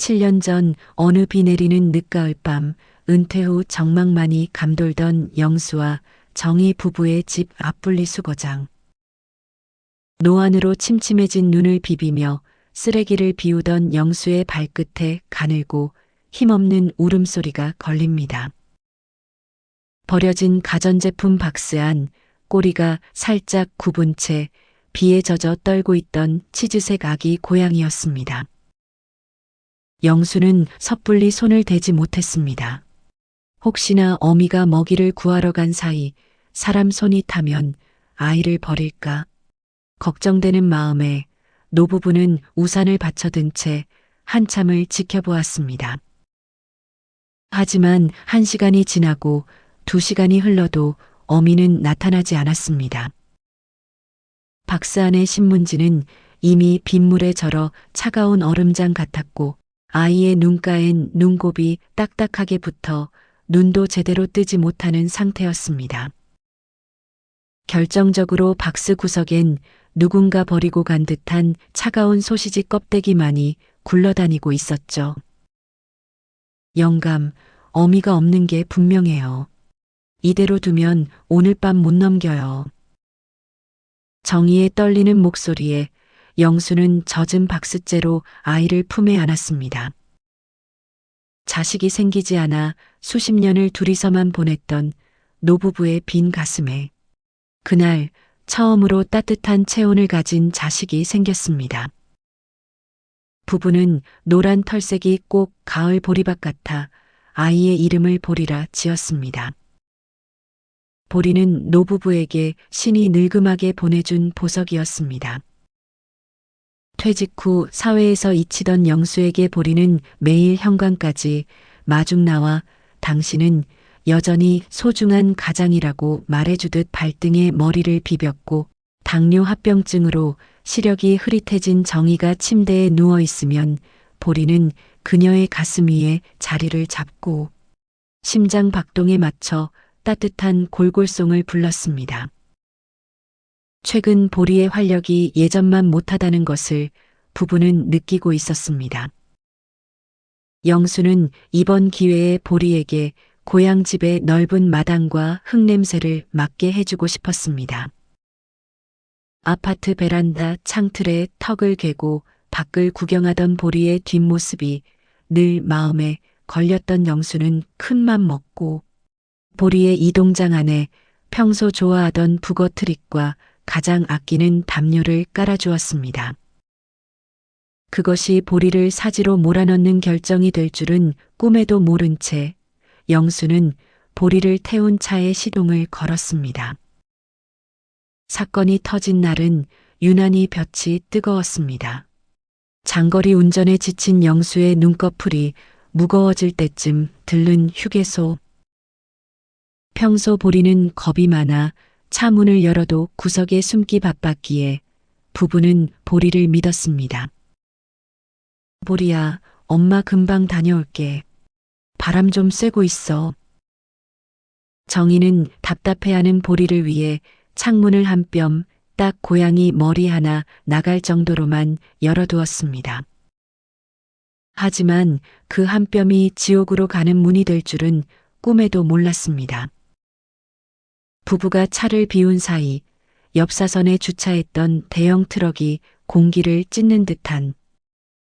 7년 전 어느 비 내리는 늦가을 밤 은퇴 후 정막만이 감돌던 영수와 정희 부부의 집 앞분리 수거장. 노안으로 침침해진 눈을 비비며 쓰레기를 비우던 영수의 발끝에 가늘고 힘없는 울음소리가 걸립니다. 버려진 가전제품 박스 안 꼬리가 살짝 굽은 채 비에 젖어 떨고 있던 치즈색 아기 고양이였습니다. 영수는 섣불리 손을 대지 못했습니다. 혹시나 어미가 먹이를 구하러 간 사이 사람 손이 타면 아이를 버릴까 걱정되는 마음에 노부부는 우산을 받쳐든 채 한참을 지켜보았습니다. 하지만 1시간이 지나고 2시간이 흘러도 어미는 나타나지 않았습니다. 박스 안의 신문지는 이미 빗물에 절어 차가운 얼음장 같았고 아이의 눈가엔 눈곱이 딱딱하게 붙어 눈도 제대로 뜨지 못하는 상태였습니다. 결정적으로 박스 구석엔 누군가 버리고 간 듯한 차가운 소시지 껍데기만이 굴러다니고 있었죠. 영감, 어미가 없는 게 분명해요. 이대로 두면 오늘 밤 못 넘겨요. 정희의 떨리는 목소리에 영수는 젖은 박스째로 아이를 품에 안았습니다. 자식이 생기지 않아 수십 년을 둘이서만 보냈던 노부부의 빈 가슴에 그날 처음으로 따뜻한 체온을 가진 자식이 생겼습니다. 부부는 노란 털색이 꼭 가을 보리밭 같아 아이의 이름을 보리라 지었습니다. 보리는 노부부에게 신이 늙음하게 보내준 보석이었습니다. 퇴직 후 사회에서 잊히던 영수에게 보리는 매일 현관까지 마중 나와 당신은 여전히 소중한 가장이라고 말해주듯 발등에 머리를 비볐고 당뇨 합병증으로 시력이 흐릿해진 정희가 침대에 누워 있으면 보리는 그녀의 가슴 위에 자리를 잡고 심장 박동에 맞춰 따뜻한 골골송을 불렀습니다. 최근 보리의 활력이 예전만 못하다는 것을 부부는 느끼고 있었습니다. 영수는 이번 기회에 보리에게 고향집의 넓은 마당과 흙냄새를 맡게 해주고 싶었습니다. 아파트 베란다 창틀에 턱을 괴고 밖을 구경하던 보리의 뒷모습이 늘 마음에 걸렸던 영수는 큰맘 먹고 보리의 이동장 안에 평소 좋아하던 북어 트릭과 가장 아끼는 담요를 깔아주었습니다. 그것이 보리를 사지로 몰아넣는 결정이 될 줄은 꿈에도 모른 채 영수는 보리를 태운 차에 시동을 걸었습니다. 사건이 터진 날은 유난히 볕이 뜨거웠습니다. 장거리 운전에 지친 영수의 눈꺼풀이 무거워질 때쯤 들른 휴게소. 평소 보리는 겁이 많아 차 문을 열어도 구석에 숨기 바빴기에 부부는 보리를 믿었습니다. 보리야, 엄마 금방 다녀올게. 바람 좀 쐬고 있어. 정희는 답답해하는 보리를 위해 창문을 한 뼘 딱 고양이 머리 하나 나갈 정도로만 열어두었습니다. 하지만 그 한 뼘이 지옥으로 가는 문이 될 줄은 꿈에도 몰랐습니다. 부부가 차를 비운 사이 옆 사선에 주차했던 대형 트럭이 공기를 찢는 듯한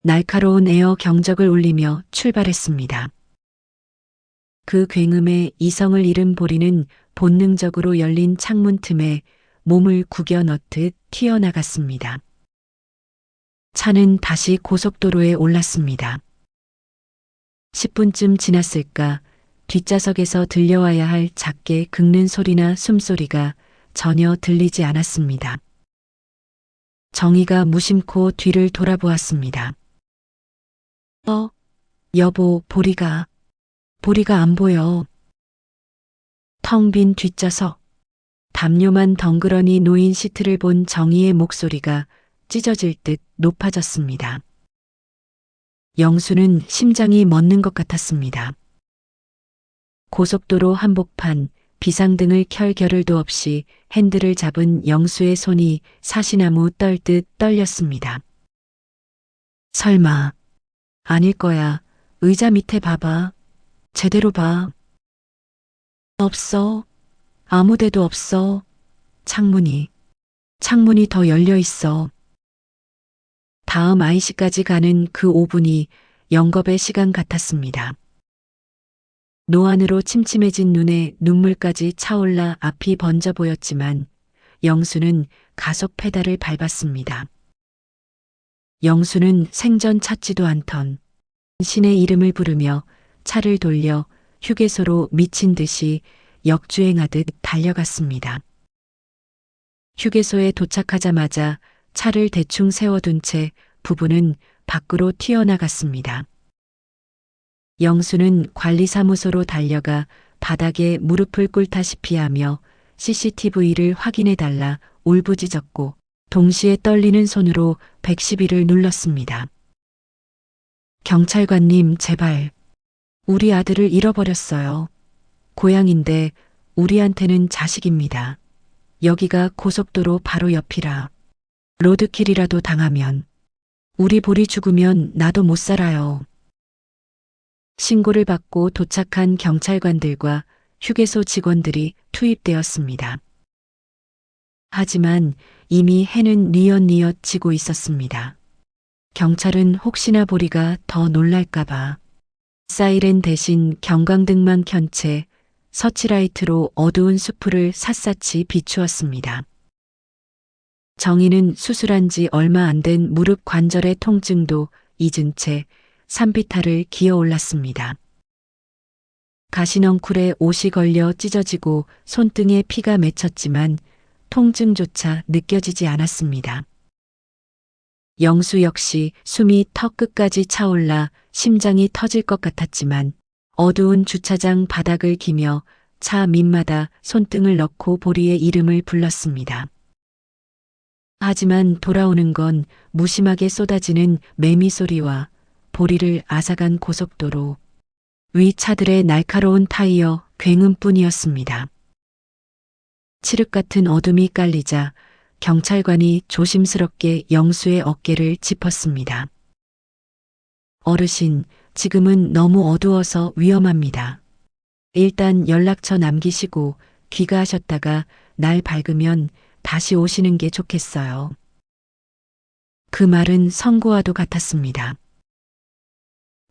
날카로운 에어 경적을 울리며 출발했습니다. 그 굉음에 이성을 잃은 보리는 본능적으로 열린 창문 틈에 몸을 구겨 넣듯 튀어나갔습니다. 차는 다시 고속도로에 올랐습니다. 10분쯤 지났을까 뒷좌석에서 들려와야 할 작게 긁는 소리나 숨소리가 전혀 들리지 않았습니다. 정희가 무심코 뒤를 돌아보았습니다. 여보, 보리가 안 보여. 텅 빈 뒷좌석, 담요만 덩그러니 놓인 시트를 본 정희의 목소리가 찢어질 듯 높아졌습니다. 영수는 심장이 멎는 것 같았습니다. 고속도로 한복판, 비상등을 켤 겨를도 없이 핸들을 잡은 영수의 손이 사시나무 떨듯 떨렸습니다. 설마 아닐 거야. 의자 밑에 봐봐. 제대로 봐. 없어. 아무 데도 없어. 창문이 더 열려 있어. 다음 IC까지 가는 그 5분이 영겁의 시간 같았습니다. 노안으로 침침해진 눈에 눈물까지 차올라 앞이 번져 보였지만 영수는 가속 페달을 밟았습니다. 영수는 생전 찾지도 않던 신의 이름을 부르며 차를 돌려 휴게소로 미친 듯이 역주행하듯 달려갔습니다. 휴게소에 도착하자마자 차를 대충 세워둔 채 부부는 밖으로 튀어나갔습니다. 영수는 관리사무소로 달려가 바닥에 무릎을 꿇다시피 하며 CCTV를 확인해달라 울부짖었고 동시에 떨리는 손으로 112를 눌렀습니다. 경찰관님, 제발. 우리 아들을 잃어버렸어요. 고향인데 우리한테는 자식입니다. 여기가 고속도로 바로 옆이라. 로드킬이라도 당하면 우리 볼이 죽으면 나도 못 살아요. 신고를 받고 도착한 경찰관들과 휴게소 직원들이 투입되었습니다. 하지만 이미 해는 뉘엿뉘엿 지고 있었습니다. 경찰은 혹시나 보리가 더 놀랄까봐 사이렌 대신 경광등만 켠 채 서치라이트로 어두운 숲을 샅샅이 비추었습니다. 정희는 수술한 지 얼마 안 된 무릎 관절의 통증도 잊은 채 산비탈을 기어 올랐습니다. 가시넝쿨에 옷이 걸려 찢어지고 손등에 피가 맺혔지만 통증조차 느껴지지 않았습니다. 영수 역시 숨이 턱 끝까지 차올라 심장이 터질 것 같았지만 어두운 주차장 바닥을 기며 차 밑마다 손등을 넣고 보리의 이름을 불렀습니다. 하지만 돌아오는 건 무심하게 쏟아지는 매미 소리와 보리를 앗아간 고속도로, 위 차들의 날카로운 타이어 굉음뿐이었습니다. 칠흑 같은 어둠이 깔리자 경찰관이 조심스럽게 영수의 어깨를 짚었습니다. 어르신, 지금은 너무 어두워서 위험합니다. 일단 연락처 남기시고 귀가하셨다가 날 밝으면 다시 오시는 게 좋겠어요. 그 말은 선고와도 같았습니다.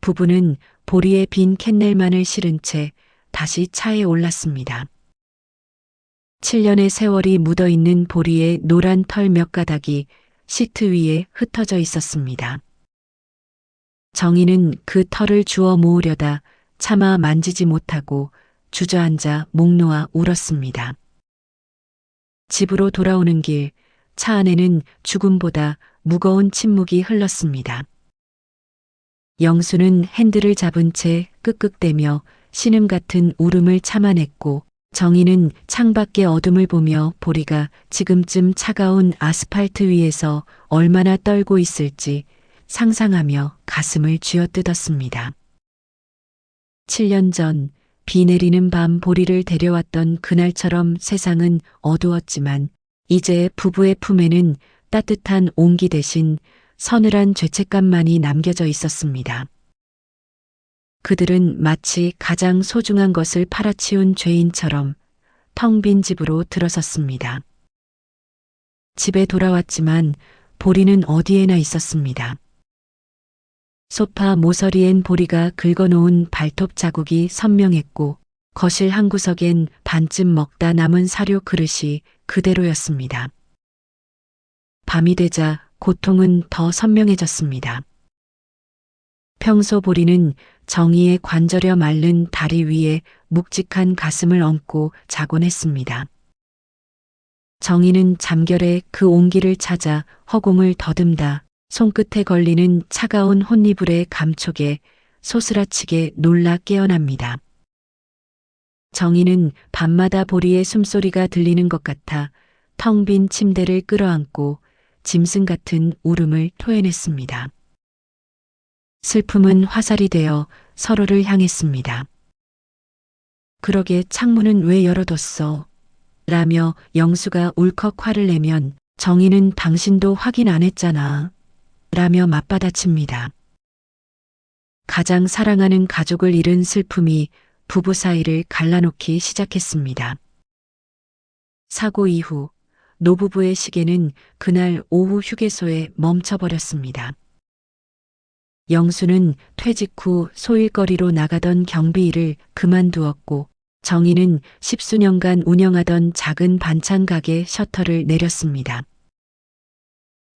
부부는 보리의 빈 캔넬만을 실은 채 다시 차에 올랐습니다. 7년의 세월이 묻어있는 보리의 노란 털 몇 가닥이 시트 위에 흩어져 있었습니다. 정희는 그 털을 주워 모으려다 차마 만지지 못하고 주저앉아 목 놓아 울었습니다. 집으로 돌아오는 길, 차 안에는 죽음보다 무거운 침묵이 흘렀습니다. 영수는 핸들을 잡은 채 끄끄대며 신음 같은 울음을 참아냈고 정희는 창밖의 어둠을 보며 보리가 지금쯤 차가운 아스팔트 위에서 얼마나 떨고 있을지 상상하며 가슴을 쥐어뜯었습니다. 7년 전 비 내리는 밤 보리를 데려왔던 그날처럼 세상은 어두웠지만 이제 부부의 품에는 따뜻한 온기 대신 서늘한 죄책감만이 남겨져 있었습니다. 그들은 마치 가장 소중한 것을 팔아치운 죄인처럼 텅 빈 집으로 들어섰습니다. 집에 돌아왔지만 보리는 어디에나 있었습니다. 소파 모서리엔 보리가 긁어놓은 발톱 자국이 선명했고 거실 한 구석엔 반쯤 먹다 남은 사료 그릇이 그대로였습니다. 밤이 되자 고통은 더 선명해졌습니다. 평소 보리는 정희의 관절여 마른 다리 위에 묵직한 가슴을 얹고 자곤 했습니다. 정희는 잠결에 그 온기를 찾아 허공을 더듬다 손끝에 걸리는 차가운 혼이불의 감촉에 소스라치게 놀라 깨어납니다. 정희는 밤마다 보리의 숨소리가 들리는 것 같아 텅 빈 침대를 끌어안고 짐승 같은 울음을 토해냈습니다. 슬픔은 화살이 되어 서로를 향했습니다. 그러게 창문은 왜 열어뒀어? 라며 영수가 울컥 화를 내면 정희는 당신도 확인 안 했잖아. 라며 맞받아칩니다. 가장 사랑하는 가족을 잃은 슬픔이 부부 사이를 갈라놓기 시작했습니다. 사고 이후 노부부의 시계는 그날 오후 휴게소에 멈춰버렸습니다. 영수는 퇴직 후 소일거리로 나가던 경비 일을 그만두었고 정희는 십수년간 운영하던 작은 반찬 가게 셔터를 내렸습니다.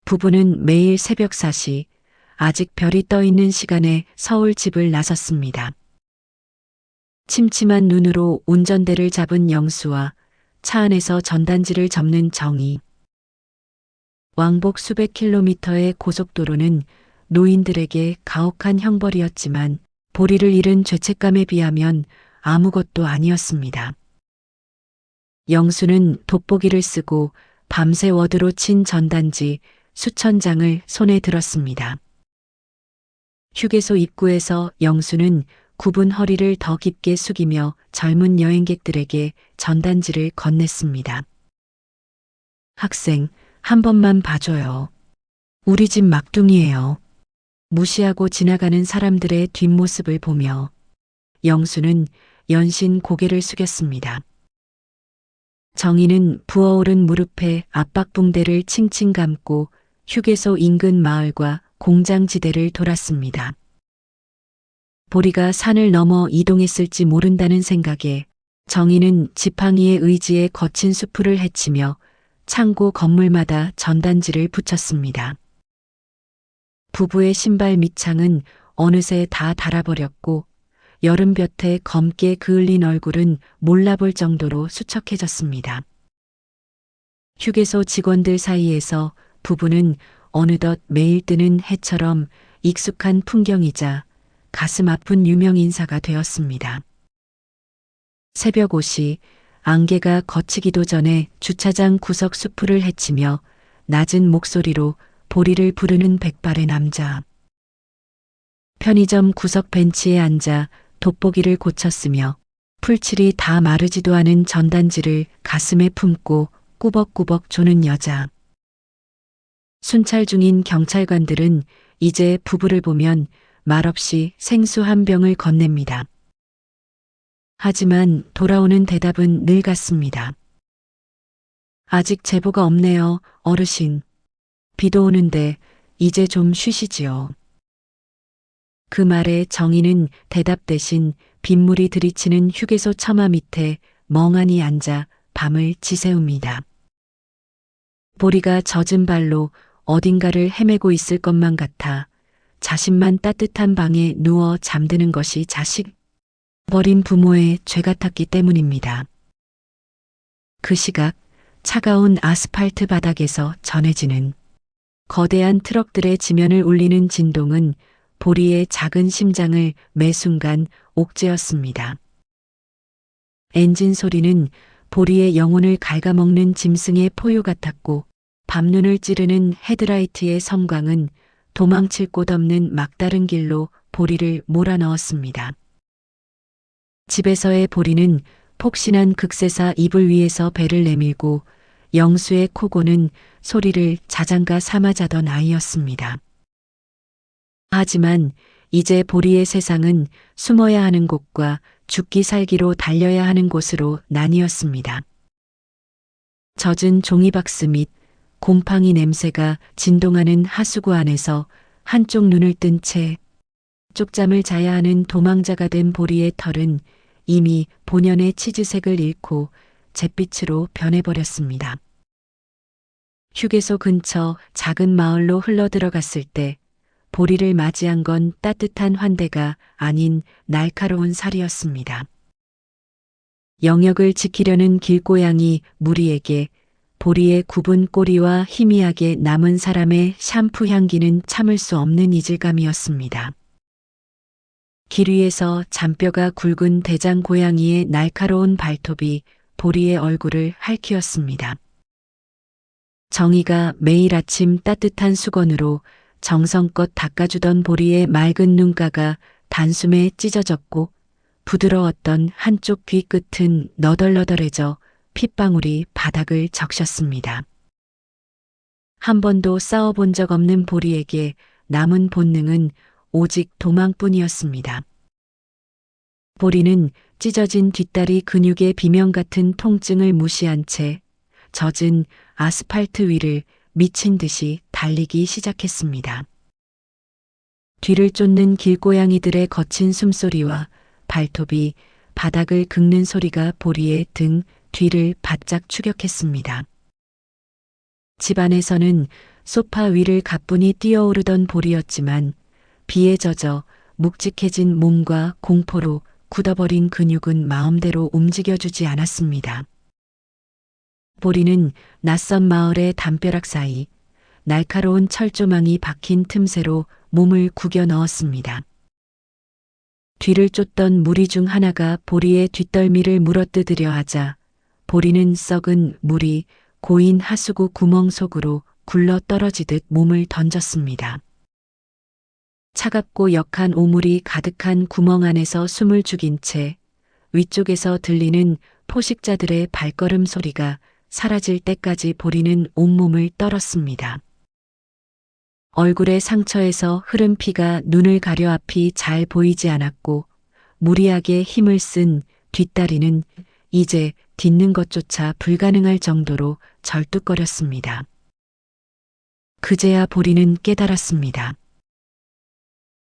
부부는 매일 새벽 4시 아직 별이 떠 있는 시간에 서울 집을 나섰습니다. 침침한 눈으로 운전대를 잡은 영수와 차 안에서 전단지를 접는 정희. 왕복 수백 킬로미터의 고속도로는 노인들에게 가혹한 형벌이었지만 보리를 잃은 죄책감에 비하면 아무것도 아니었습니다. 영수는 돋보기를 쓰고 밤새 워드로 친 전단지 수천 장을 손에 들었습니다. 휴게소 입구에서 영수는 굽은 허리를 더 깊게 숙이며 젊은 여행객들에게 전단지를 건넸습니다. 학생, 한 번만 봐줘요. 우리 집 막둥이에요. 무시하고 지나가는 사람들의 뒷모습을 보며 영수는 연신 고개를 숙였습니다. 정희는 부어오른 무릎에 압박붕대를 칭칭 감고 휴게소 인근 마을과 공장지대를 돌았습니다. 보리가 산을 넘어 이동했을지 모른다는 생각에 정희는 지팡이의 의지에 거친 수풀을 헤치며 창고 건물마다 전단지를 붙였습니다. 부부의 신발 밑창은 어느새 다 닳아버렸고 여름볕에 검게 그을린 얼굴은 몰라볼 정도로 수척해졌습니다. 휴게소 직원들 사이에서 부부는 어느덧 매일 뜨는 해처럼 익숙한 풍경이자 가슴 아픈 유명 인사가 되었습니다. 새벽 5시 안개가 걷히기도 전에 주차장 구석 수풀을 헤치며 낮은 목소리로 보리를 부르는 백발의 남자. 편의점 구석 벤치에 앉아 돋보기를 고쳤으며 풀칠이 다 마르지도 않은 전단지를 가슴에 품고 꾸벅꾸벅 조는 여자. 순찰 중인 경찰관들은 이제 부부를 보면 말없이 생수 한 병을 건넵니다. 하지만 돌아오는 대답은 늘 같습니다. 아직 제보가 없네요, 어르신. 비도 오는데 이제 좀 쉬시지요. 그 말에 정희는 대답 대신 빗물이 들이치는 휴게소 처마 밑에 멍하니 앉아 밤을 지새웁니다. 보리가 젖은 발로 어딘가를 헤매고 있을 것만 같아 자신만 따뜻한 방에 누워 잠드는 것이 자식 버린 부모의 죄 같았기 때문입니다. 그 시각 차가운 아스팔트 바닥에서 전해지는 거대한 트럭들의 지면을 울리는 진동은 보리의 작은 심장을 매 순간 옥죄었습니다. 엔진 소리는 보리의 영혼을 갉아먹는 짐승의 포효 같았고 밤눈을 찌르는 헤드라이트의 섬광은 도망칠 곳 없는 막다른 길로 보리를 몰아넣었습니다. 집에서의 보리는 폭신한 극세사 이불 위에서 배를 내밀고 영수의 코고는 소리를 자장가 삼아 자던 아이였습니다. 하지만 이제 보리의 세상은 숨어야 하는 곳과 죽기 살기로 달려야 하는 곳으로 나뉘었습니다. 젖은 종이박스 및 곰팡이 냄새가 진동하는 하수구 안에서 한쪽 눈을 뜬 채 쪽잠을 자야 하는 도망자가 된 보리의 털은 이미 본연의 치즈색을 잃고 잿빛으로 변해버렸습니다. 휴게소 근처 작은 마을로 흘러들어갔을 때 보리를 맞이한 건 따뜻한 환대가 아닌 날카로운 살이었습니다. 영역을 지키려는 길고양이 무리에게 보리의 굽은 꼬리와 희미하게 남은 사람의 샴푸 향기는 참을 수 없는 이질감이었습니다. 길 위에서 잔뼈가 굵은 대장 고양이의 날카로운 발톱이 보리의 얼굴을 핥히었습니다. 정희가 매일 아침 따뜻한 수건으로 정성껏 닦아주던 보리의 맑은 눈가가 단숨에 찢어졌고 부드러웠던 한쪽 귀 끝은 너덜너덜해져 핏방울이 바닥을 적셨습니다. 한 번도 싸워본 적 없는 보리에게 남은 본능은 오직 도망뿐이었습니다. 보리는 찢어진 뒷다리 근육의 비명 같은 통증을 무시한 채 젖은 아스팔트 위를 미친 듯이 달리기 시작했습니다. 뒤를 쫓는 길고양이들의 거친 숨소리와 발톱이 바닥을 긁는 소리가 보리의 등 뒤를 바짝 추격했습니다. 집안에서는 소파 위를 가뿐히 뛰어오르던 보리였지만 비에 젖어 묵직해진 몸과 공포로 굳어버린 근육은 마음대로 움직여주지 않았습니다. 보리는 낯선 마을의 담벼락 사이 날카로운 철조망이 박힌 틈새로 몸을 구겨 넣었습니다. 뒤를 쫓던 무리 중 하나가 보리의 뒷덜미를 물어뜯으려 하자 보리는 썩은 물이 고인 하수구 구멍 속으로 굴러 떨어지듯 몸을 던졌습니다. 차갑고 역한 오물이 가득한 구멍 안에서 숨을 죽인 채 위쪽에서 들리는 포식자들의 발걸음 소리가 사라질 때까지 보리는 온몸을 떨었습니다. 얼굴의 상처에서 흐른 피가 눈을 가려 앞이 잘 보이지 않았고 무리하게 힘을 쓴 뒷다리는 이제 딛는 것조차 불가능할 정도로 절뚝거렸습니다. 그제야 보리는 깨달았습니다.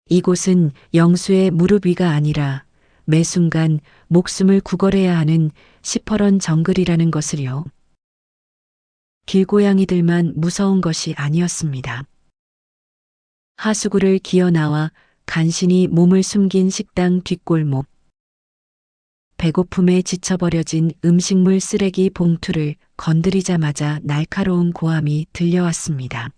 이곳은 영수의 무릎 위가 아니라 매 순간 목숨을 구걸해야 하는 시퍼런 정글이라는 것을요. 길고양이들만 무서운 것이 아니었습니다. 하수구를 기어 나와 간신히 몸을 숨긴 식당 뒷골목. 배고픔에 지쳐버려진 음식물 쓰레기 봉투를 건드리자마자 날카로운 고함이 들려왔습니다.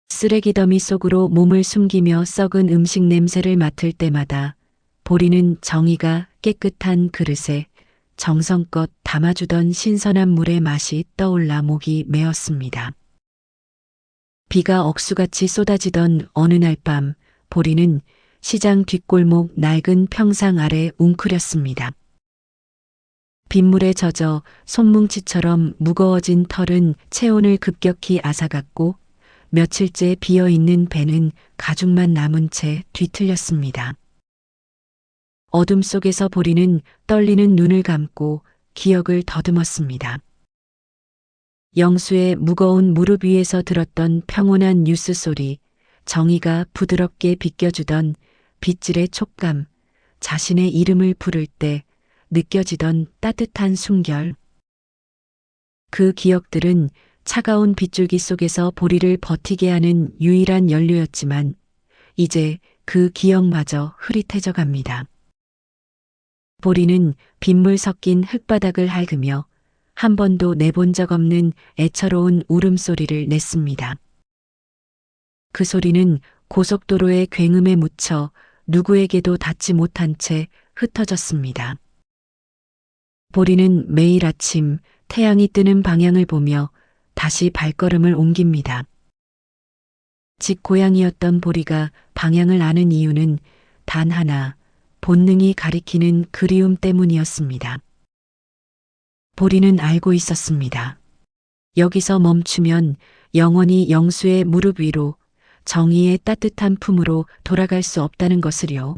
쓰레기 더미 속으로 몸을 숨기며 썩은 음식 냄새를 맡을 때마다 보리는 정의가 깨끗한 그릇에 정성껏 담아주던 신선한 물의 맛이 떠올라 목이 메었습니다. 비가 억수같이 쏟아지던 어느 날 밤 보리는 시장 뒷골목 낡은 평상 아래 웅크렸습니다. 빗물에 젖어 손뭉치처럼 무거워진 털은 체온을 급격히 앗아갔고 며칠째 비어있는 배는 가죽만 남은 채 뒤틀렸습니다. 어둠 속에서 보리는 떨리는 눈을 감고 기억을 더듬었습니다. 영수의 무거운 무릎 위에서 들었던 평온한 뉴스 소리, 정의가 부드럽게 비껴주던 빗질의 촉감, 자신의 이름을 부를 때 느껴지던 따뜻한 숨결. 그 기억들은 차가운 빗줄기 속에서 보리를 버티게 하는 유일한 연료였지만 이제 그 기억마저 흐릿해져 갑니다. 보리는 빗물 섞인 흙바닥을 핥으며 한 번도 내본 적 없는 애처로운 울음소리를 냈습니다. 그 소리는 고속도로의 굉음에 묻혀 누구에게도 닿지 못한 채 흩어졌습니다. 보리는 매일 아침 태양이 뜨는 방향을 보며 다시 발걸음을 옮깁니다. 집 고향이었던 보리가 방향을 아는 이유는 단 하나, 본능이 가리키는 그리움 때문이었습니다. 보리는 알고 있었습니다. 여기서 멈추면 영원히 영수의 무릎 위로 정의의 따뜻한 품으로 돌아갈 수 없다는 것을요.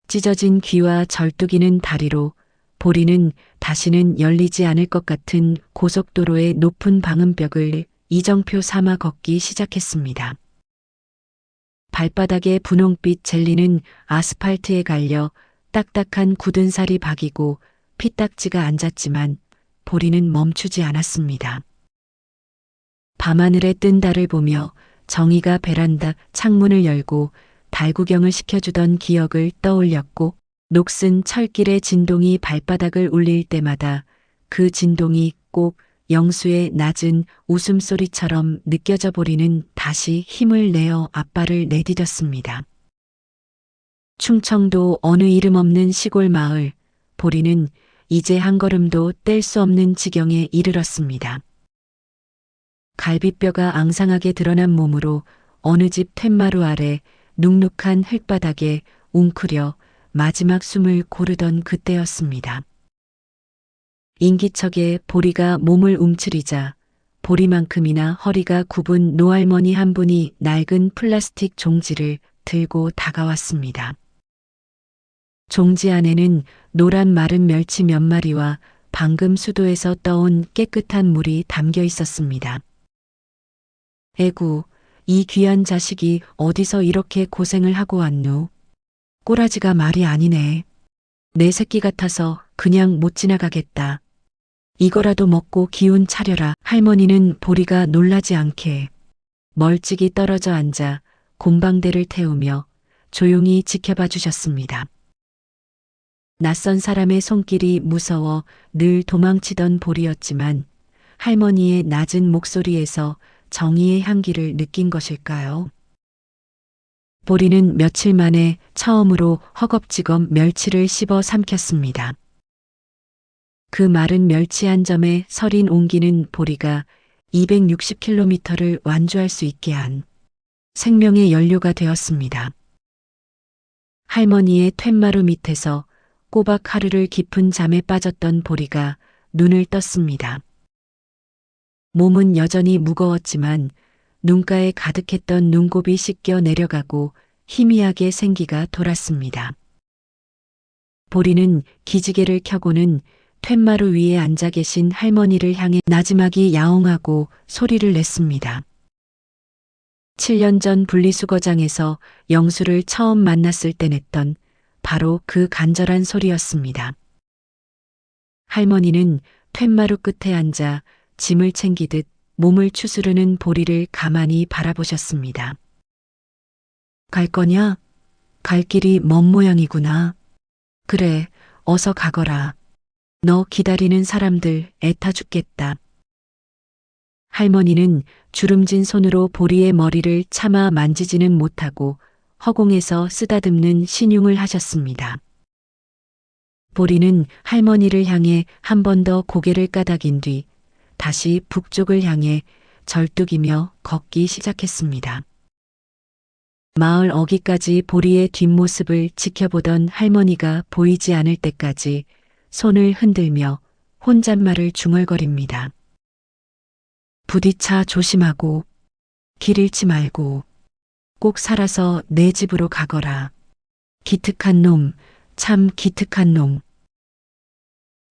찢어진 귀와 절뚝이는 다리로 보리는 다시는 열리지 않을 것 같은 고속도로의 높은 방음벽을 이정표 삼아 걷기 시작했습니다. 발바닥에 분홍빛 젤리는 아스팔트에 갈려 딱딱한 굳은 살이 박이고 피딱지가 앉았지만 보리는 멈추지 않았습니다. 밤하늘에 뜬 달을 보며 정의가 베란다 창문을 열고 달 구경을 시켜주던 기억을 떠올렸고 녹슨 철길의 진동이 발바닥을 울릴 때마다 그 진동이 꼭 영수의 낮은 웃음소리처럼 느껴져 보리는 다시 힘을 내어 앞발을 내디뎠습니다. 충청도 어느 이름 없는 시골 마을, 보리는 이제 한 걸음도 뗄 수 없는 지경에 이르렀습니다. 갈비뼈가 앙상하게 드러난 몸으로 어느 집 툇마루 아래 눅눅한 흙바닥에 웅크려 마지막 숨을 고르던 그때였습니다. 인기척에 보리가 몸을 움츠리자 보리만큼이나 허리가 굽은 노할머니 한 분이 낡은 플라스틱 종지를 들고 다가왔습니다. 종지 안에는 노란 마른 멸치 몇 마리와 방금 수도에서 떠온 깨끗한 물이 담겨 있었습니다. 에구, 이 귀한 자식이 어디서 이렇게 고생을 하고 왔누? 꼬라지가 말이 아니네. 내 새끼 같아서 그냥 못 지나가겠다. 이거라도 먹고 기운 차려라. 할머니는 보리가 놀라지 않게 멀찍이 떨어져 앉아 곰방대를 태우며 조용히 지켜봐 주셨습니다. 낯선 사람의 손길이 무서워 늘 도망치던 보리였지만 할머니의 낮은 목소리에서 정의의 향기를 느낀 것일까요? 보리는 며칠 만에 처음으로 허겁지겁 멸치를 씹어 삼켰습니다. 그 마른 멸치 한 점에 서린 온기는 보리가 260km를 완주할 수 있게 한 생명의 연료가 되었습니다. 할머니의 툇마루 밑에서 꼬박 하루를 깊은 잠에 빠졌던 보리가 눈을 떴습니다. 몸은 여전히 무거웠지만 눈가에 가득했던 눈곱이 씻겨 내려가고 희미하게 생기가 돌았습니다. 보리는 기지개를 켜고는 툇마루 위에 앉아 계신 할머니를 향해 나지막이 야옹하고 소리를 냈습니다. 7년 전 분리수거장에서 영수를 처음 만났을 때 냈던 바로 그 간절한 소리였습니다. 할머니는 툇마루 끝에 앉아 짐을 챙기듯 몸을 추스르는 보리를 가만히 바라보셨습니다. 갈 거냐? 갈 길이 먼 모양이구나. 그래, 어서 가거라. 너 기다리는 사람들 애타 죽겠다. 할머니는 주름진 손으로 보리의 머리를 차마 만지지는 못하고 허공에서 쓰다듬는 신용을 하셨습니다. 보리는 할머니를 향해 한 번 더 고개를 까닥인 뒤 다시 북쪽을 향해 절뚝이며 걷기 시작했습니다. 마을 어귀까지 보리의 뒷모습을 지켜보던 할머니가 보이지 않을 때까지 손을 흔들며 혼잣말을 중얼거립니다. 부디차 조심하고 길 잃지 말고 꼭 살아서 내 집으로 가거라. 기특한 놈, 참 기특한 놈.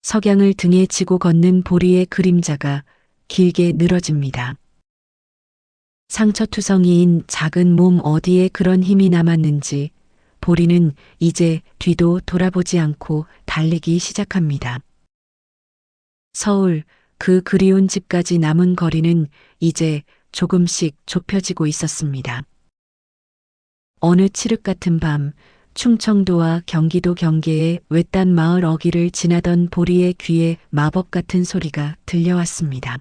석양을 등에 지고 걷는 보리의 그림자가 길게 늘어집니다. 상처투성이인 작은 몸 어디에 그런 힘이 남았는지 보리는 이제 뒤도 돌아보지 않고 달리기 시작합니다. 서울, 그 그리운 집까지 남은 거리는 이제 조금씩 좁혀지고 있었습니다. 어느 칠흑 같은 밤, 충청도와 경기도 경계의 외딴 마을 어귀를 지나던 보리의 귀에 마법 같은 소리가 들려왔습니다.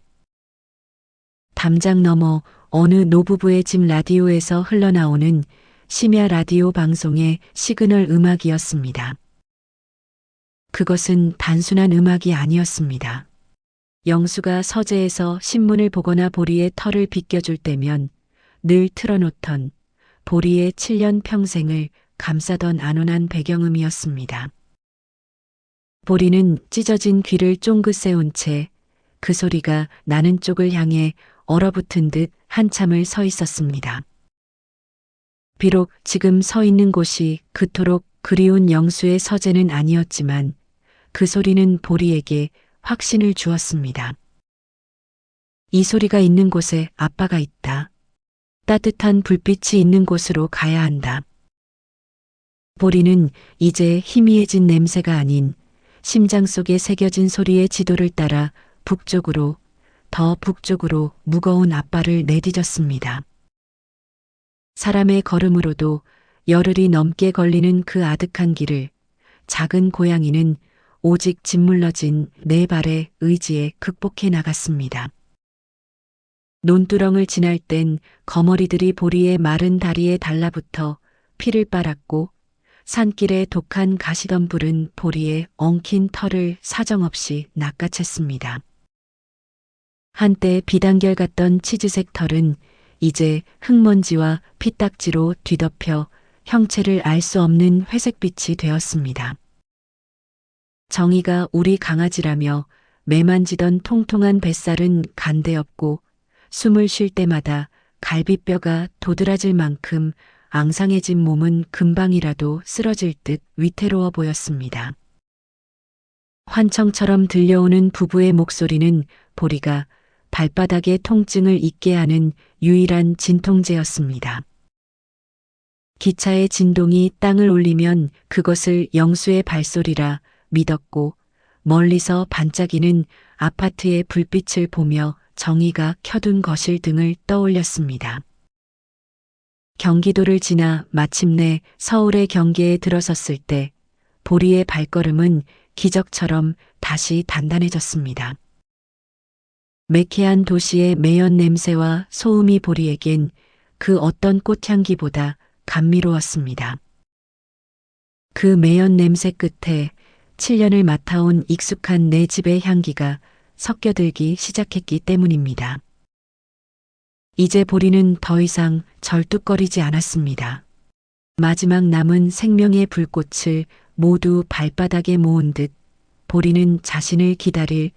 담장 너머 어느 노부부의 집 라디오에서 흘러나오는 심야 라디오 방송의 시그널 음악이었습니다. 그것은 단순한 음악이 아니었습니다. 영수가 서재에서 신문을 보거나 보리의 털을 빗겨줄 때면 늘 틀어놓던 보리의 7년 평생을 감싸던 안온한 배경음이었습니다. 보리는 찢어진 귀를 쫑긋 세운 채 그 소리가 나는 쪽을 향해 얼어붙은 듯 한참을 서 있었습니다. 비록 지금 서 있는 곳이 그토록 그리운 영수의 서재는 아니었지만 그 소리는 보리에게 확신을 주었습니다. 이 소리가 있는 곳에 아빠가 있다. 따뜻한 불빛이 있는 곳으로 가야 한다. 보리는 이제 희미해진 냄새가 아닌 심장 속에 새겨진 소리의 지도를 따라 북쪽으로, 더 북쪽으로 무거운 앞발을 내디뎠습니다. 사람의 걸음으로도 열흘이 넘게 걸리는 그 아득한 길을 작은 고양이는 오직 짓물러진 네 발의 의지에 극복해 나갔습니다. 논두렁을 지날 땐 거머리들이 보리의 마른 다리에 달라붙어 피를 빨았고 산길에 독한 가시덤불은 보리의 엉킨 털을 사정없이 낚아챘습니다. 한때 비단결 같던 치즈색 털은 이제 흙먼지와 피딱지로 뒤덮여 형체를 알 수 없는 회색빛이 되었습니다. 정의가 우리 강아지라며 매만지던 통통한 뱃살은 간대없고 숨을 쉴 때마다 갈비뼈가 도드라질 만큼 앙상해진 몸은 금방이라도 쓰러질 듯 위태로워 보였습니다. 환청처럼 들려오는 부부의 목소리는 보리가 발바닥의 통증을 잊게 하는 유일한 진통제였습니다. 기차의 진동이 땅을 울리면 그것을 영수의 발소리라 믿었고 멀리서 반짝이는 아파트의 불빛을 보며 정희가 켜둔 거실 등을 떠올렸습니다. 경기도를 지나 마침내 서울의 경계에 들어섰을 때 보리의 발걸음은 기적처럼 다시 단단해졌습니다. 매캐한 도시의 매연 냄새와 소음이 보리에겐 그 어떤 꽃향기보다 감미로웠습니다. 그 매연 냄새 끝에 7년을 맡아온 익숙한 내 집의 향기가 섞여들기 시작했기 때문입니다. 이제 보리는 더 이상 절뚝거리지 않았습니다. 마지막 남은 생명의 불꽃을 모두 발바닥에 모은 듯 보리는 자신을 기다릴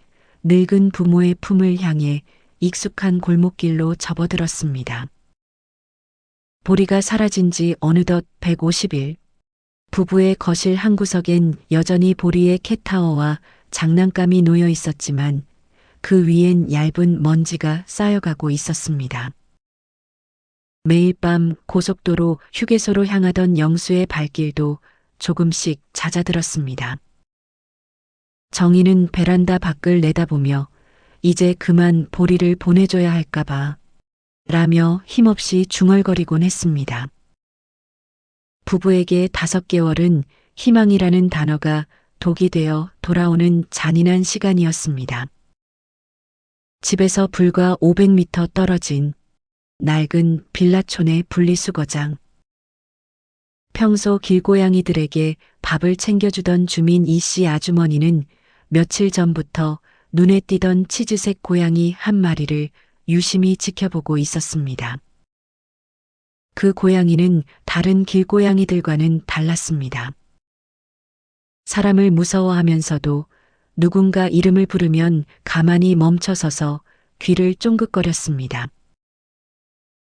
늙은 부모의 품을 향해 익숙한 골목길로 접어들었습니다. 보리가 사라진 지 어느덧 150일. 부부의 거실 한 구석엔 여전히 보리의 캣타워와 장난감이 놓여 있었지만 그 위엔 얇은 먼지가 쌓여가고 있었습니다. 매일 밤 고속도로 휴게소로 향하던 영수의 발길도 조금씩 잦아들었습니다. 정희는 베란다 밖을 내다보며 이제 그만 보리를 보내줘야 할까봐 라며 힘없이 중얼거리곤 했습니다. 부부에게 5개월은 희망이라는 단어가 독이 되어 돌아오는 잔인한 시간이었습니다. 집에서 불과 500m 떨어진 낡은 빌라촌의 분리수거장. 평소 길고양이들에게 밥을 챙겨주던 주민 이씨 아주머니는 며칠 전부터 눈에 띄던 치즈색 고양이 한 마리를 유심히 지켜보고 있었습니다. 그 고양이는 다른 길고양이들과는 달랐습니다. 사람을 무서워하면서도 누군가 이름을 부르면 가만히 멈춰서서 귀를 쫑긋거렸습니다.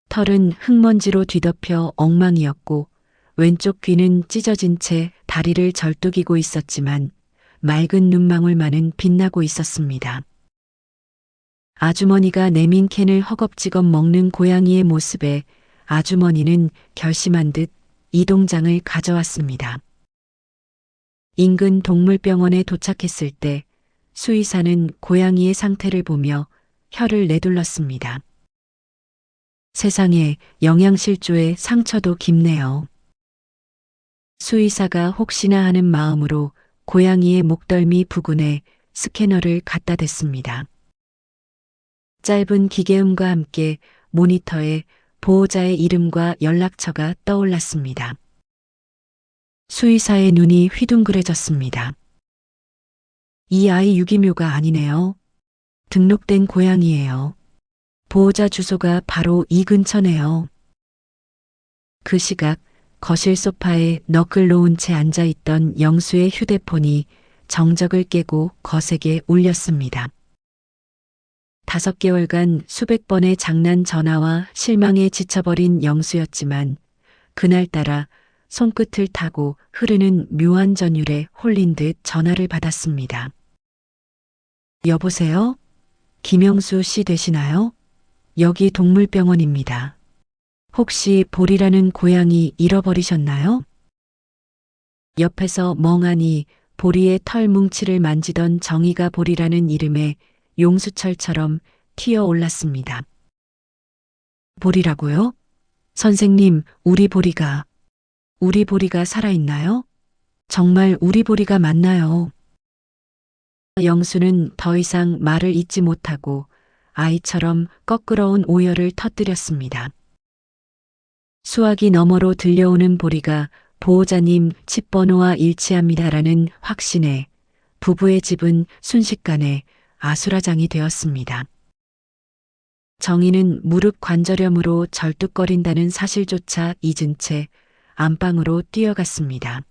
털은 흙먼지로 뒤덮여 엉망이었고 왼쪽 귀는 찢어진 채 다리를 절뚝이고 있었지만 맑은 눈망울만은 빛나고 있었습니다. 아주머니가 내민 캔을 허겁지겁 먹는 고양이의 모습에 아주머니는 결심한 듯 이동장을 가져왔습니다. 인근 동물병원에 도착했을 때 수의사는 고양이의 상태를 보며 혀를 내둘렀습니다. 세상에 영양실조에 상처도 깊네요. 수의사가 혹시나 하는 마음으로 고양이의 목덜미 부근에 스캐너를 갖다 댔습니다. 짧은 기계음과 함께 모니터에 보호자의 이름과 연락처가 떠올랐습니다. 수의사의 눈이 휘둥그레졌습니다. 이 아이 유기묘가 아니네요. 등록된 고양이에요. 보호자 주소가 바로 이 근처네요. 그 시각 거실 소파에 너클 놓은 채 앉아있던 영수의 휴대폰이 정적을 깨고 거세게 울렸습니다. 5개월간 수백 번의 장난 전화와 실망에 지쳐버린 영수였지만 그날따라 손끝을 타고 흐르는 묘한 전율에 홀린 듯 전화를 받았습니다. 여보세요? 김영수 씨 되시나요? 여기 동물병원입니다. 혹시 보리라는 고양이 잃어버리셨나요? 옆에서 멍하니 보리의 털 뭉치를 만지던 정희가 보리라는 이름에 용수철처럼 튀어올랐습니다. 보리라고요? 선생님, 우리 보리가 살아있나요? 정말 우리 보리가 맞나요? 영수는 더 이상 말을 잇지 못하고 아이처럼 꺾으러온 오열을 터뜨렸습니다. 수화기 너머로 들려오는 보리가 보호자님 집 번호와 일치합니다라는 확신에 부부의 집은 순식간에 아수라장이 되었습니다. 정희는 무릎 관절염으로 절뚝거린다는 사실조차 잊은 채 안방으로 뛰어갔습니다.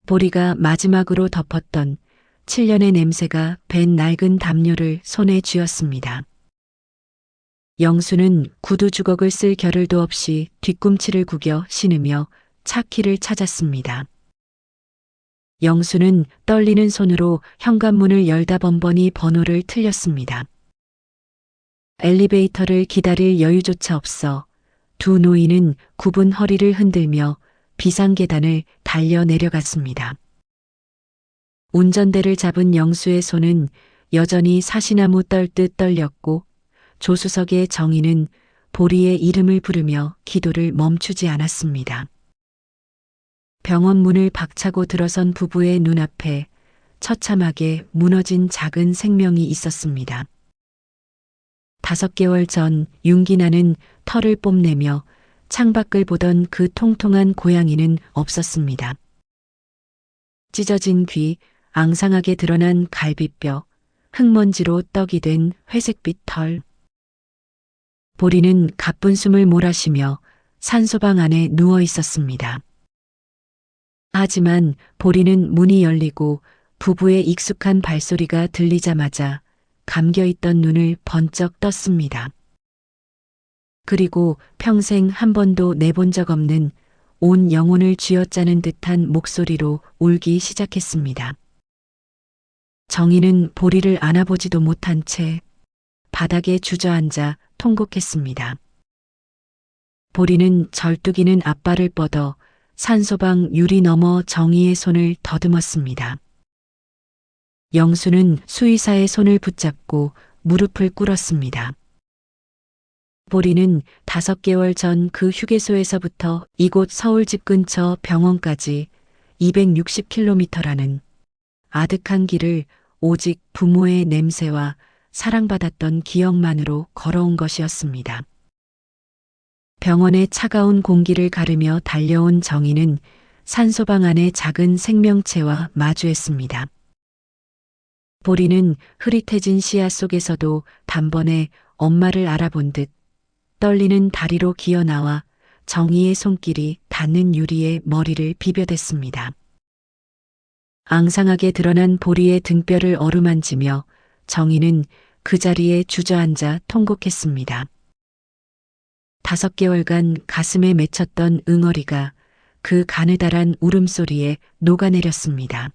보리가 마지막으로 덮었던 7년의 냄새가 밴 낡은 담요를 손에 쥐었습니다. 영수는 구두 주걱을 쓸 겨를도 없이 뒤꿈치를 구겨 신으며 차 키를 찾았습니다. 영수는 떨리는 손으로 현관문을 열다 번번이 번호를 틀렸습니다. 엘리베이터를 기다릴 여유조차 없어 두 노인은 굽은 허리를 흔들며 비상계단을 달려 내려갔습니다. 운전대를 잡은 영수의 손은 여전히 사시나무 떨듯 떨렸고 조수석의 정인은 보리의 이름을 부르며 기도를 멈추지 않았습니다. 병원 문을 박차고 들어선 부부의 눈앞에 처참하게 무너진 작은 생명이 있었습니다. 5개월 전 윤기 나는 털을 뽐내며 창밖을 보던 그 통통한 고양이는 없었습니다. 찢어진 귀, 앙상하게 드러난 갈비뼈, 흙먼지로 떡이 된 회색빛 털. 보리는 가쁜 숨을 몰아쉬며 산소방 안에 누워 있었습니다. 하지만 보리는 문이 열리고 부부의 익숙한 발소리가 들리자마자 감겨있던 눈을 번쩍 떴습니다. 그리고 평생 한 번도 내본 적 없는 온 영혼을 쥐어짜는 듯한 목소리로 울기 시작했습니다. 정희는 보리를 안아보지도 못한 채 바닥에 주저앉아 통곡했습니다. 보리는 절뚝이는 앞발을 뻗어 산소방 유리 너머 정희의 손을 더듬었습니다. 영수는 수의사의 손을 붙잡고 무릎을 꿇었습니다. 보리는 5개월 전 그 휴게소에서부터 이곳 서울집 근처 병원까지 260km라는 아득한 길을 오직 부모의 냄새와 사랑받았던 기억만으로 걸어온 것이었습니다. 병원의 차가운 공기를 가르며 달려온 정희는 산소방 안의 작은 생명체와 마주했습니다. 보리는 흐릿해진 시야 속에서도 단번에 엄마를 알아본 듯 떨리는 다리로 기어나와 정희의 손길이 닿는 유리에 머리를 비벼댔습니다. 앙상하게 드러난 보리의 등뼈를 어루만지며 정희는 그 자리에 주저앉아 통곡했습니다. 5개월간 가슴에 맺혔던 응어리가 그 가느다란 울음소리에 녹아내렸습니다.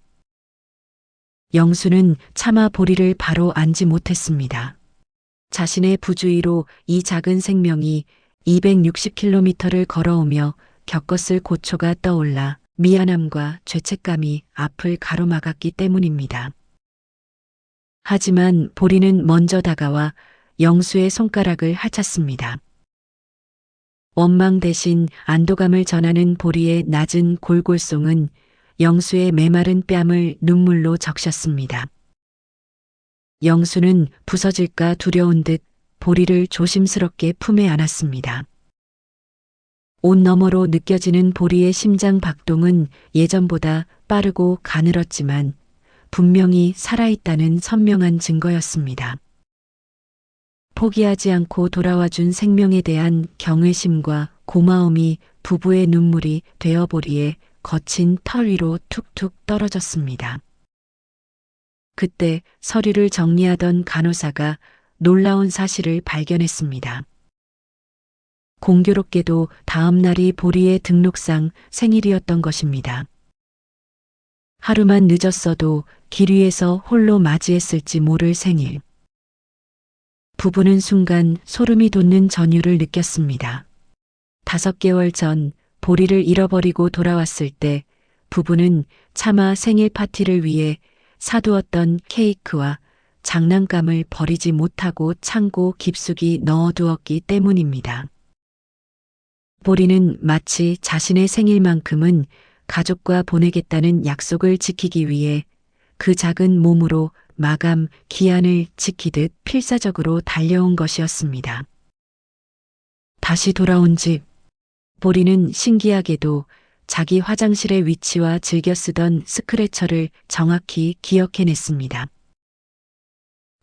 영수는 차마 보리를 바로 안지 못했습니다. 자신의 부주의로 이 작은 생명이 260km를 걸어오며 겪었을 고초가 떠올라 미안함과 죄책감이 앞을 가로막았기 때문입니다. 하지만 보리는 먼저 다가와 영수의 손가락을 하찼습니다. 원망 대신 안도감을 전하는 보리의 낮은 골골송은 영수의 메마른 뺨을 눈물로 적셨습니다. 영수는 부서질까 두려운 듯 보리를 조심스럽게 품에 안았습니다. 옷 너머로 느껴지는 보리의 심장 박동은 예전보다 빠르고 가늘었지만 분명히 살아있다는 선명한 증거였습니다. 포기하지 않고 돌아와준 생명에 대한 경외심과 고마움이 부부의 눈물이 되어 보리의 거친 털 위로 툭툭 떨어졌습니다. 그때 서류를 정리하던 간호사가 놀라운 사실을 발견했습니다. 공교롭게도 다음 날이 보리의 등록상 생일이었던 것입니다. 하루만 늦었어도 길 위에서 홀로 맞이했을지 모를 생일. 부부는 순간 소름이 돋는 전율을 느꼈습니다. 5개월 전 보리를 잃어버리고 돌아왔을 때 부부는 차마 생일 파티를 위해 사두었던 케이크와 장난감을 버리지 못하고 창고 깊숙이 넣어두었기 때문입니다. 보리는 마치 자신의 생일만큼은 가족과 보내겠다는 약속을 지키기 위해 그 작은 몸으로 마감 기한을 지키듯 필사적으로 달려온 것이었습니다. 다시 돌아온 집. 보리는 신기하게도 자기 화장실의 위치와 즐겨 쓰던 스크래처를 정확히 기억해냈습니다.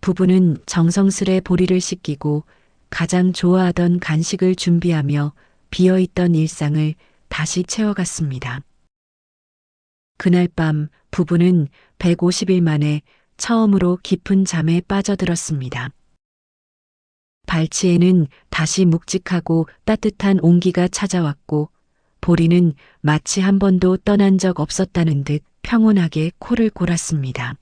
부부는 정성스레 보리를 씻기고 가장 좋아하던 간식을 준비하며 비어있던 일상을 다시 채워갔습니다. 그날 밤 부부는 150일 만에 처음으로 깊은 잠에 빠져들었습니다. 발치에는 다시 묵직하고 따뜻한 온기가 찾아왔고 보리는 마치 한 번도 떠난 적 없었다는 듯 평온하게 코를 골았습니다.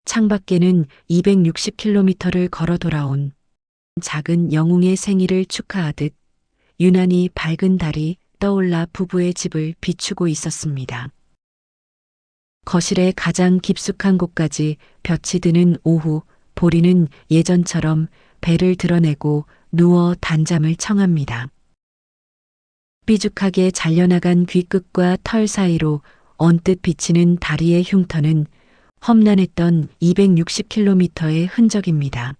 창밖에는 260km를 걸어 돌아온 작은 영웅의 생일을 축하하듯 유난히 밝은 달이 떠올라 부부의 집을 비추고 있었습니다. 거실의 가장 깊숙한 곳까지 볕이 드는 오후, 보리는 예전처럼 배를 드러내고 누워 단잠을 청합니다. 삐죽하게 잘려나간 귀끝과 털 사이로 언뜻 비치는 다리의 흉터는 험난했던 260km의 흔적입니다.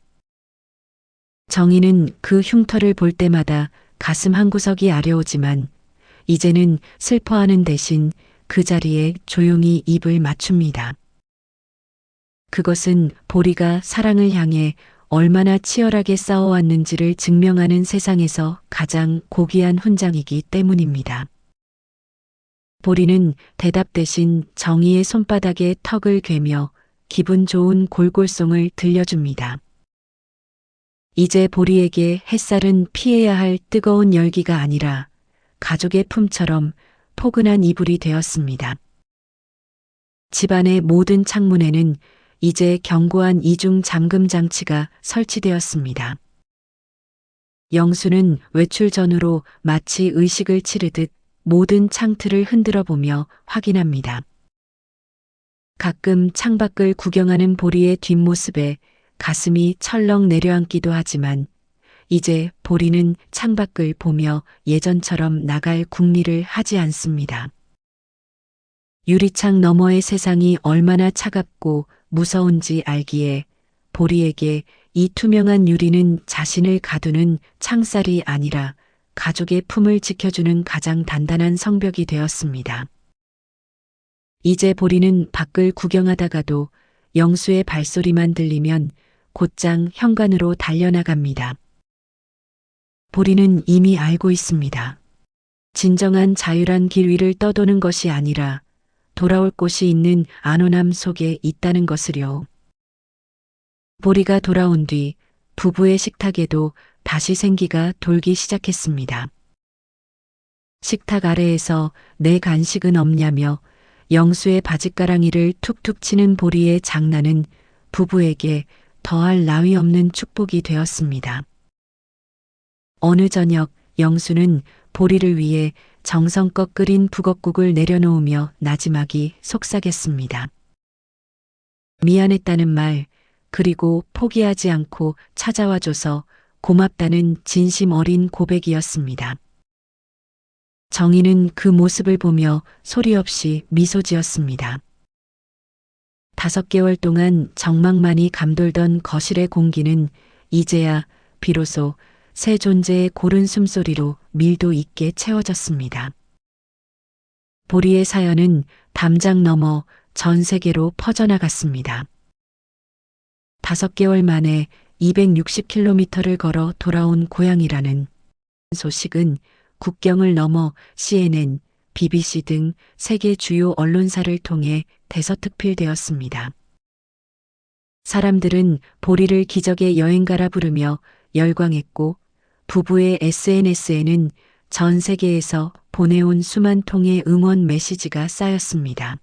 정희는 그 흉터를 볼 때마다 가슴 한구석이 아려오지만 이제는 슬퍼하는 대신 그 자리에 조용히 입을 맞춥니다. 그것은 보리가 사랑을 향해 얼마나 치열하게 싸워왔는지를 증명하는 세상에서 가장 고귀한 훈장이기 때문입니다. 보리는 대답 대신 정희의 손바닥에 턱을 괴며 기분 좋은 골골송을 들려줍니다. 이제 보리에게 햇살은 피해야 할 뜨거운 열기가 아니라 가족의 품처럼 포근한 이불이 되었습니다. 집안의 모든 창문에는 이제 견고한 이중 잠금 장치가 설치되었습니다. 영수는 외출 전후로 마치 의식을 치르듯 모든 창틀을 흔들어 보며 확인합니다. 가끔 창밖을 구경하는 보리의 뒷모습에 가슴이 철렁 내려앉기도 하지만 이제 보리는 창밖을 보며 예전처럼 나갈 궁리를 하지 않습니다. 유리창 너머의 세상이 얼마나 차갑고 무서운지 알기에 보리에게 이 투명한 유리는 자신을 가두는 창살이 아니라 가족의 품을 지켜주는 가장 단단한 성벽이 되었습니다. 이제 보리는 밖을 구경하다가도 영수의 발소리만 들리면 곧장 현관으로 달려나갑니다. 보리는 이미 알고 있습니다. 진정한 자유란 길 위를 떠도는 것이 아니라 돌아올 곳이 있는 안온함 속에 있다는 것을요. 보리가 돌아온 뒤 부부의 식탁에도 다시 생기가 돌기 시작했습니다. 식탁 아래에서 내 간식은 없냐며 영수의 바짓가랑이를 툭툭 치는 보리의 장난은 부부에게 더할 나위 없는 축복이 되었습니다. 어느 저녁 영수는 보리를 위해 정성껏 끓인 북엇국을 내려놓으며 나지막이 속삭였습니다. 미안했다는 말, 그리고 포기하지 않고 찾아와줘서 고맙다는 진심 어린 고백이었습니다. 정희는 그 모습을 보며 소리 없이 미소 지었습니다. 5개월 동안 정막만이 감돌던 거실의 공기는 이제야 비로소 새 존재의 고른 숨소리로 밀도 있게 채워졌습니다. 보리의 사연은 담장 넘어 전 세계로 퍼져나갔습니다. 5개월 만에 260km를 걸어 돌아온 고향이라는 소식은 국경을 넘어 CNN, BBC 등 세계 주요 언론사를 통해 대서특필되었습니다. 사람들은 보리를 기적의 여행가라 부르며 열광했고 부부의 SNS에는 전 세계에서 보내온 수만 통의 응원 메시지가 쌓였습니다.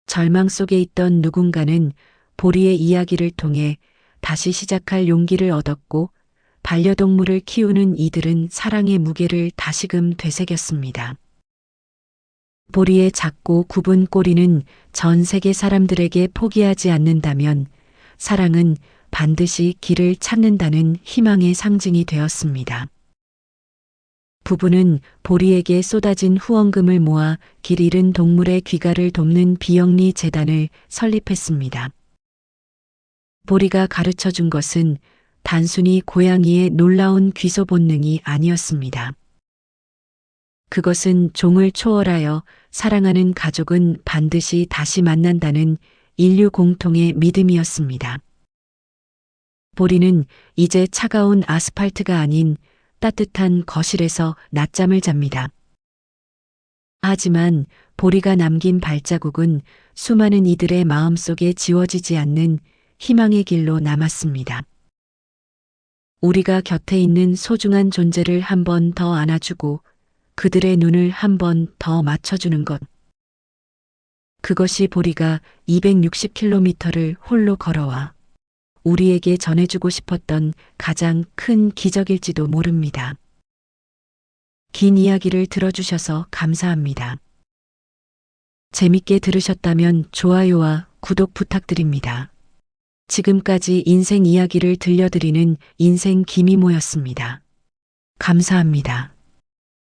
절망 속에 있던 누군가는 보리의 이야기를 통해 다시 시작할 용기를 얻었고 반려동물을 키우는 이들은 사랑의 무게를 다시금 되새겼습니다. 보리의 작고 굽은 꼬리는 전 세계 사람들에게 포기하지 않는다면 사랑은 반드시 길을 찾는다는 희망의 상징이 되었습니다. 부부는 보리에게 쏟아진 후원금을 모아 길 잃은 동물의 귀가를 돕는 비영리 재단을 설립했습니다. 보리가 가르쳐 준 것은 단순히 고양이의 놀라운 귀소 본능이 아니었습니다. 그것은 종을 초월하여 사랑하는 가족은 반드시 다시 만난다는 인류 공통의 믿음이었습니다. 보리는 이제 차가운 아스팔트가 아닌 따뜻한 거실에서 낮잠을 잡니다. 하지만 보리가 남긴 발자국은 수많은 이들의 마음속에 지워지지 않는 희망의 길로 남았습니다. 우리가 곁에 있는 소중한 존재를 한 번 더 안아주고 그들의 눈을 한 번 더 맞춰주는 것. 그것이 보리가 260km를 홀로 걸어와 우리에게 전해주고 싶었던 가장 큰 기적일지도 모릅니다. 긴 이야기를 들어주셔서 감사합니다. 재밌게 들으셨다면 좋아요와 구독 부탁드립니다. 지금까지 인생 이야기를 들려드리는 인생 김이모였습니다. 감사합니다.